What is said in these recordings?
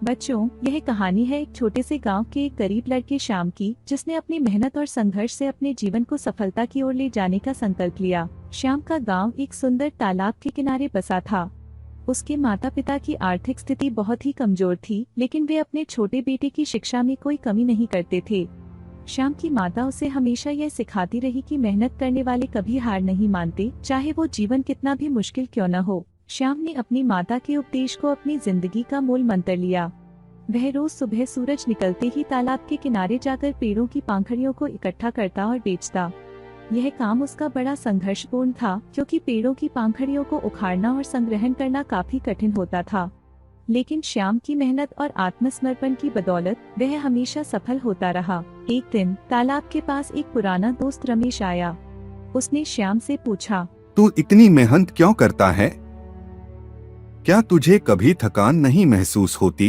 बच्चों, यह कहानी है एक छोटे से गांव के एक गरीब लड़के श्याम की, जिसने अपनी मेहनत और संघर्ष से अपने जीवन को सफलता की ओर ले जाने का संकल्प लिया। श्याम का गांव एक सुंदर तालाब के किनारे बसा था। उसके माता पिता की आर्थिक स्थिति बहुत ही कमजोर थी, लेकिन वे अपने छोटे बेटे की शिक्षा में कोई कमी नहीं करते थे। श्याम की माता उसे हमेशा यह सिखाती रही कि मेहनत करने वाले कभी हार नहीं मानते, चाहे वो जीवन कितना भी मुश्किल क्यों न हो। श्याम ने अपनी माता के उपदेश को अपनी जिंदगी का मूल मंत्र लिया। वह रोज सुबह सूरज निकलते ही तालाब के किनारे जाकर पेड़ों की पाखड़ियों को इकट्ठा करता और बेचता। यह काम उसका बड़ा संघर्षपूर्ण था, क्योंकि पेड़ों की पाखड़ियों को उखाड़ना और संग्रहण करना काफी कठिन होता था। लेकिन श्याम की मेहनत और आत्मसमर्पण की बदौलत वह हमेशा सफल होता रहा। एक दिन तालाब के पास एक पुराना दोस्त रमेश आया। उसने श्याम से पूछा, तू इतनी मेहनत क्यों करता है? क्या तुझे कभी थकान नहीं महसूस होती?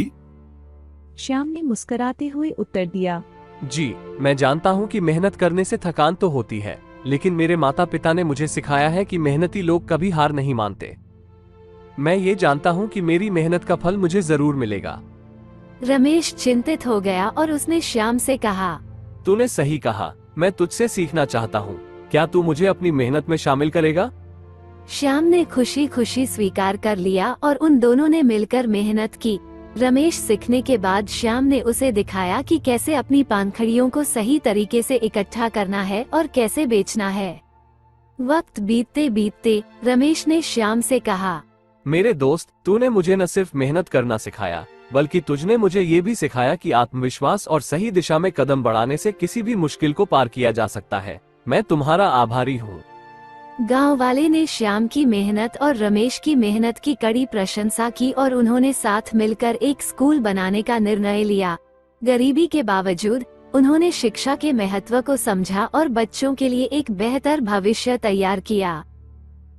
श्याम ने मुस्कुराते हुए उत्तर दिया, जी, मैं जानता हूँ कि मेहनत करने से थकान तो होती है, लेकिन मेरे माता पिता ने मुझे सिखाया है कि मेहनती लोग कभी हार नहीं मानते। मैं ये जानता हूँ कि मेरी मेहनत का फल मुझे जरूर मिलेगा। रमेश चिंतित हो गया और उसने श्याम से कहा, तूने सही कहा, मैं तुझसे सीखना चाहता हूँ। क्या तू मुझे अपनी मेहनत में शामिल करेगा? श्याम ने खुशी खुशी स्वीकार कर लिया और उन दोनों ने मिलकर मेहनत की। रमेश सीखने के बाद श्याम ने उसे दिखाया कि कैसे अपनी पाखड़ियों को सही तरीके से इकट्ठा करना है और कैसे बेचना है। वक्त बीतते बीतते रमेश ने श्याम से कहा, मेरे दोस्त, तूने मुझे न सिर्फ मेहनत करना सिखाया, बल्कि तुझने मुझे ये भी सिखाया कि आत्मविश्वास और सही दिशा में कदम बढ़ाने से किसी भी मुश्किल को पार किया जा सकता है। मैं तुम्हारा आभारी हूँ। गांव वाले ने श्याम की मेहनत और रमेश की मेहनत की कड़ी प्रशंसा की और उन्होंने साथ मिलकर एक स्कूल बनाने का निर्णय लिया। गरीबी के बावजूद उन्होंने शिक्षा के महत्व को समझा और बच्चों के लिए एक बेहतर भविष्य तैयार किया।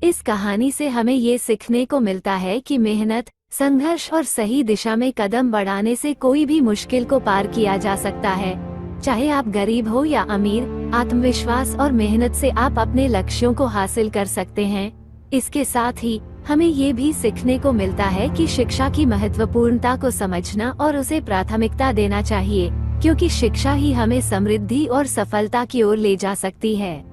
इस कहानी से हमें ये सीखने को मिलता है कि मेहनत, संघर्ष और सही दिशा में कदम बढ़ाने से कोई भी मुश्किल को पार किया जा सकता है। चाहे आप गरीब हो या अमीर, आत्मविश्वास और मेहनत से आप अपने लक्ष्यों को हासिल कर सकते हैं। इसके साथ ही हमें ये भी सीखने को मिलता है कि शिक्षा की महत्वपूर्णता को समझना और उसे प्राथमिकता देना चाहिए, क्योंकि शिक्षा ही हमें समृद्धि और सफलता की ओर ले जा सकती है।